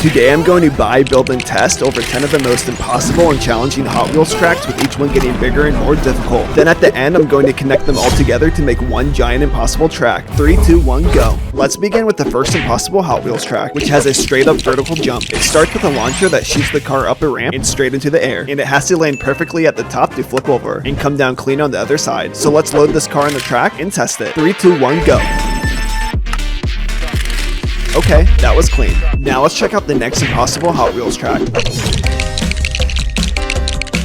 Today I'm going to buy, build, and test over 10 of the most impossible and challenging Hot Wheels tracks, with each one getting bigger and more difficult. Then at the end, I'm going to connect them all together to make one giant impossible track. 3, 2, 1, go. Let's begin with the first impossible Hot Wheels track, which has a straight up vertical jump. It starts with a launcher that shoots the car up a ramp and straight into the air, and it has to land perfectly at the top to flip over and come down clean on the other side. So let's load this car on the track and test it. 3, 2, 1, go. Okay, that was clean. Now let's check out the next impossible Hot Wheels track.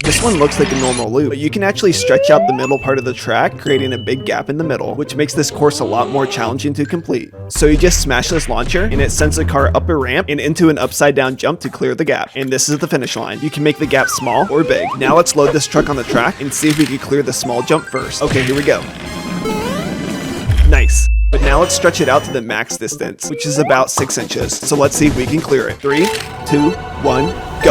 This one looks like a normal loop, but you can actually stretch out the middle part of the track, creating a big gap in the middle, which makes this course a lot more challenging to complete. So you just smash this launcher, and it sends the car up a ramp and into an upside down jump to clear the gap. And this is the finish line. You can make the gap small or big. Now let's load this truck on the track and see if we can clear the small jump first. Okay, here we go. Nice. But now let's stretch it out to the max distance, which is about 6 inches. So let's see if we can clear it. 3, 2, 1, go.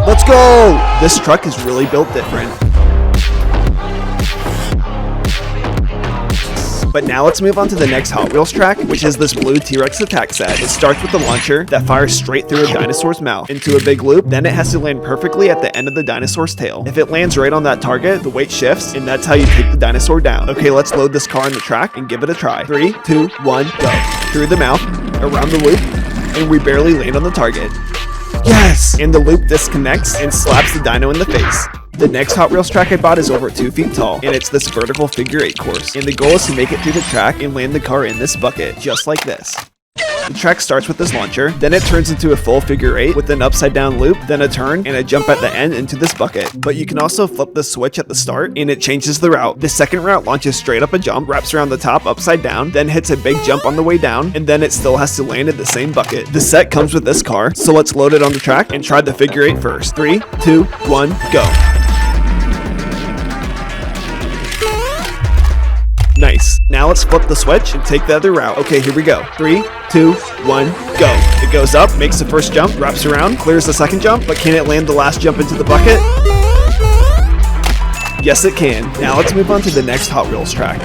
Let's go! This truck is really built different. But now let's move on to the next Hot Wheels track, which is this blue T-Rex attack set. It starts with a launcher that fires straight through a dinosaur's mouth into a big loop. Then it has to land perfectly at the end of the dinosaur's tail. If it lands right on that target, the weight shifts, and that's how you take the dinosaur down. Okay, let's load this car on the track and give it a try. 3, 2, 1, go. Through the mouth, around the loop, and we barely land on the target. Yes! And the loop disconnects and slaps the dino in the face. The next Hot Wheels track I bought is over 2 feet tall, and it's this vertical figure 8 course. And the goal is to make it through the track and land the car in this bucket, just like this. The track starts with this launcher, then it turns into a full figure 8 with an upside down loop, then a turn, and a jump at the end into this bucket. But you can also flip the switch at the start, and it changes the route. The second route launches straight up a jump, wraps around the top upside down, then hits a big jump on the way down, and then it still has to land in the same bucket. The set comes with this car, so let's load it on the track and try the figure 8 first. 3, 2, 1, go. Nice. Now let's flip the switch and take the other route. Okay, here we go. 3, 2, 1, go. It goes up, makes the first jump, wraps around, clears the second jump, but can it land the last jump into the bucket? Yes, it can. Now let's move on to the next Hot Wheels track.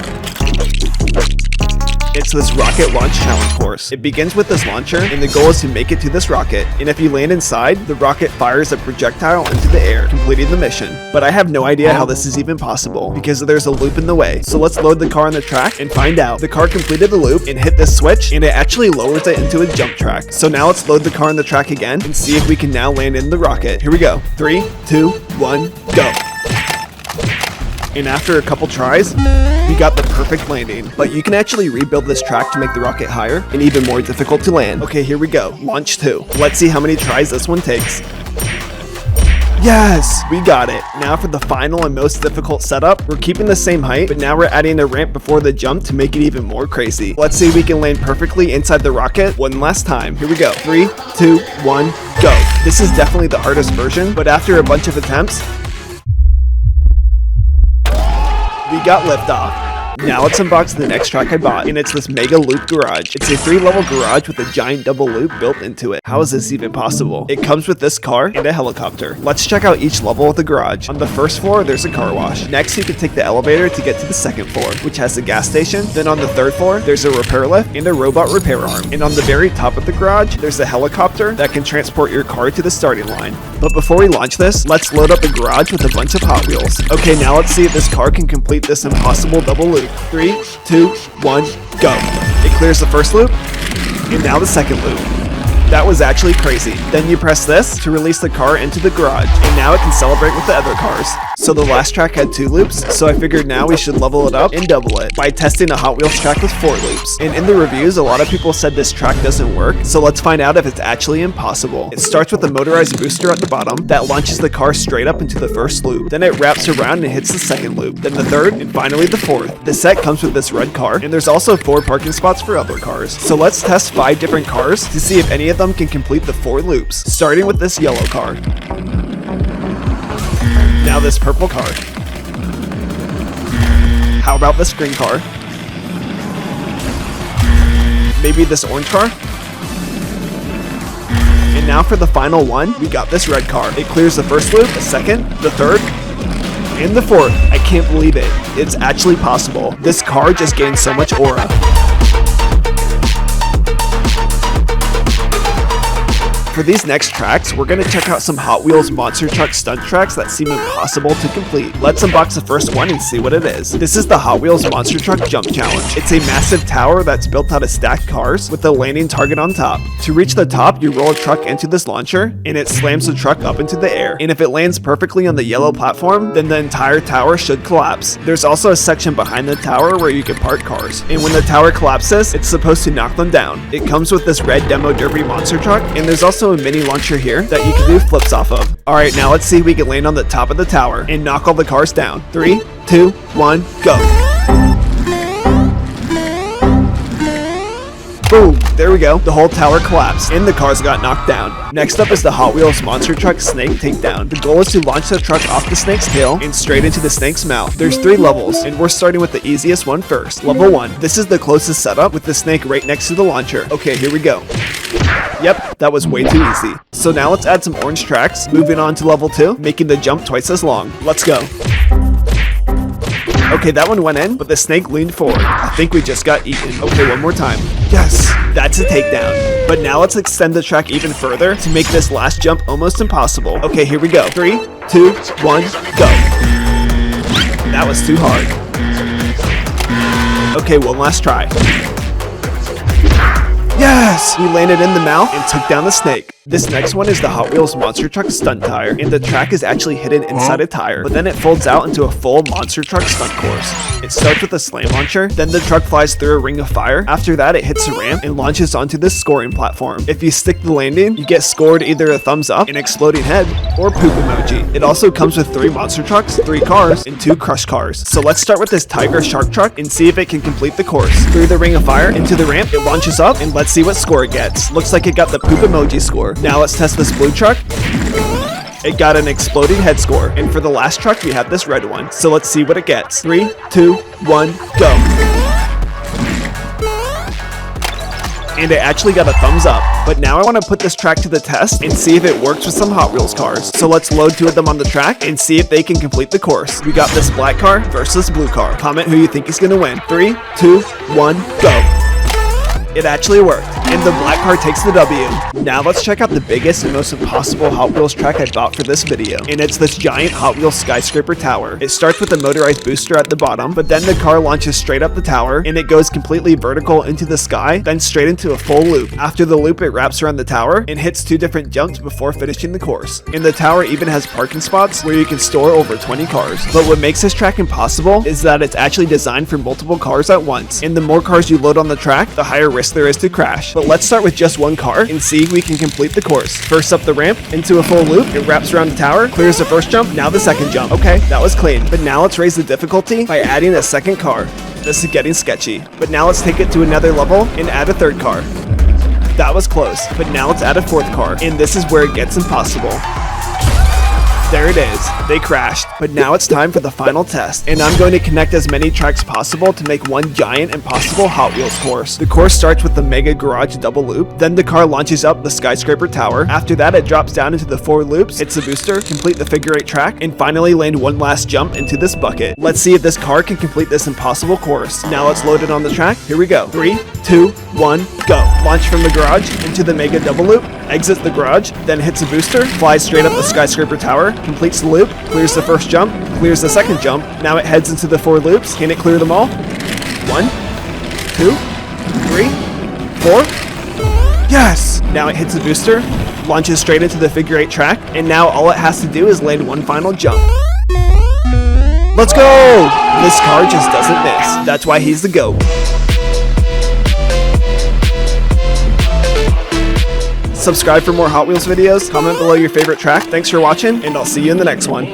It's this rocket launch challenge course. It begins with this launcher, and the goal is to make it to this rocket. And if you land inside, the rocket fires a projectile into the air, completing the mission. But I have no idea how this is even possible, because there's a loop in the way. So let's load the car on the track and find out. The car completed the loop and hit this switch, and it actually lowers it into a jump track. So now let's load the car on the track again and see if we can now land in the rocket. Here we go. 3, 2, 1, go. And after a couple tries, we got the perfect landing. But you can actually rebuild this track to make the rocket higher and even more difficult to land. Okay, here we go. Launch 2. Let's see how many tries this one takes. Yes! We got it. Now for the final and most difficult setup, we're keeping the same height, but now we're adding a ramp before the jump to make it even more crazy. Let's see if we can land perfectly inside the rocket one last time. Here we go. 3, 2, 1, go. This is definitely the hardest version, but after a bunch of attempts, we got liftoff. Now let's unbox the next track I bought, and it's this Mega Loop Garage. It's a 3-level garage with a giant double loop built into it. How is this even possible? It comes with this car and a helicopter. Let's check out each level of the garage. On the first floor, there's a car wash. Next, you can take the elevator to get to the second floor, which has a gas station. Then on the third floor, there's a repair lift and a robot repair arm. And on the very top of the garage, there's a helicopter that can transport your car to the starting line. But before we launch this, let's load up the garage with a bunch of Hot Wheels. Okay, now let's see if this car can complete this impossible double loop. 3, 2, 1, go. It clears the first loop, and now the second loop. That was actually crazy. Then you press this to release the car into the garage, and now it can celebrate with the other cars. So the last track had 2 loops, so I figured now we should level it up and double it by testing a Hot Wheels track with 4 loops. And in the reviews, a lot of people said this track doesn't work, so let's find out if it's actually impossible. It starts with a motorized booster at the bottom that launches the car straight up into the first loop. Then it wraps around and hits the second loop, then the third, and finally the fourth. The set comes with this red car, and there's also 4 parking spots for other cars. So let's test 5 different cars to see if any of them can complete the 4 loops, starting with this yellow car. Now this purple car. How about this green car? Maybe this orange car? And now for the final one, we got this red car. It clears the first loop, the second, the third, and the fourth. I can't believe it. It's actually possible. This car just gained so much aura. for these next tracks, we're gonna check out some Hot Wheels monster truck stunt tracks that seem impossible to complete. Let's unbox the first one and see what it is. This is the Hot Wheels monster truck jump challenge. It's a massive tower that's built out of stacked cars with a landing target on top. To reach the top, you roll a truck into this launcher and it slams the truck up into the air. And if it lands perfectly on the yellow platform, then the entire tower should collapse. There's also a section behind the tower where you can park cars. And when the tower collapses, it's supposed to knock them down. It comes with this red Demo Derby monster truck, and there's also a mini launcher here that you can do flips off of. Alright, now let's see if we can land on the top of the tower and knock all the cars down. 3, 2, 1, go. Boom! There we go. The whole tower collapsed, and the cars got knocked down. Next up is the Hot Wheels monster truck snake takedown. The goal is to launch the truck off the snake's tail and straight into the snake's mouth. There's 3 levels, and we're starting with the easiest one first. Level 1. This is the closest setup with the snake right next to the launcher. Okay, here we go. Yep, that was way too easy. So now let's add some orange tracks, moving on to level 2, making the jump twice as long. Let's go. Okay, that one went in, but the snake leaned forward. I think we just got eaten. Okay, one more time. Yes, that's a takedown. But now let's extend the track even further to make this last jump almost impossible. Okay, here we go. 3, 2, 1, go. That was too hard. Okay, one last try. Yes! We landed in the mouth and took down the snake. This next one is the Hot Wheels monster truck stunt tire, and the track is actually hidden inside a tire, but then it folds out into a full monster truck stunt course. It starts with a slam launcher, then the truck flies through a ring of fire. After that, it hits a ramp and launches onto this scoring platform. If you stick the landing, you get scored either a thumbs up, an exploding head, or poop emoji. It also comes with 3 monster trucks, 3 cars, and 2 crush cars. So let's start with this tiger shark truck and see if it can complete the course. Through the ring of fire, into the ramp, it launches up, and let's see what score it gets. Looks like it got the poop emoji score. Now let's test this blue truck. It got an exploding head score. And for the last truck, we have this red one. So let's see what it gets. 3, 2, 1, go. And it actually got a thumbs up. But now I want to put this track to the test and see if it works with some Hot Wheels cars. So let's load 2 of them on the track and see if they can complete the course. We got this black car versus blue car. Comment who you think is going to win. 3, 2, 1, go. It actually worked, and the black car takes the W. Now let's check out the biggest and most impossible Hot Wheels track I bought for this video, and it's this giant Hot Wheels skyscraper tower. It starts with a motorized booster at the bottom, but then the car launches straight up the tower, and it goes completely vertical into the sky, then straight into a full loop. After the loop, it wraps around the tower and hits 2 different jumps before finishing the course. And the tower even has parking spots where you can store over 20 cars. But what makes this track impossible is that it's actually designed for multiple cars at once, and the more cars you load on the track, the higher risk there is to crash. But let's start with just 1 car and see if we can complete the course. First up the ramp, into a full loop, it wraps around the tower, clears the first jump, now the second jump. Okay, that was clean. But now let's raise the difficulty by adding a second car. This is getting sketchy. But now let's take it to another level and add a 3rd car. That was close, but now let's add a 4th car, and this is where it gets impossible. There it is. They crashed. But now it's time for the final test, and I'm going to connect as many tracks possible to make one giant impossible Hot Wheels course. The course starts with the Mega Garage double loop, then the car launches up the skyscraper tower. After that, it drops down into the 4 loops, hits the booster, complete the figure 8 track, and finally land one last jump into this bucket. Let's see if this car can complete this impossible course. Now let's load it on the track. Here we go. 3, 2, 1, go. Launch from the garage into the Mega double loop, exits the garage, then hits a booster, flies straight up the skyscraper tower, completes the loop, clears the first jump, clears the second jump. Now it heads into the 4 loops. Can it clear them all? 1, 2, 3, 4. Yes! Now it hits a booster, launches straight into the figure 8 track, and now all it has to do is land one final jump. Let's go! This car just doesn't miss. That's why he's the GOAT. Subscribe for more Hot Wheels videos, comment below your favorite track. Thanks for watching, and I'll see you in the next one.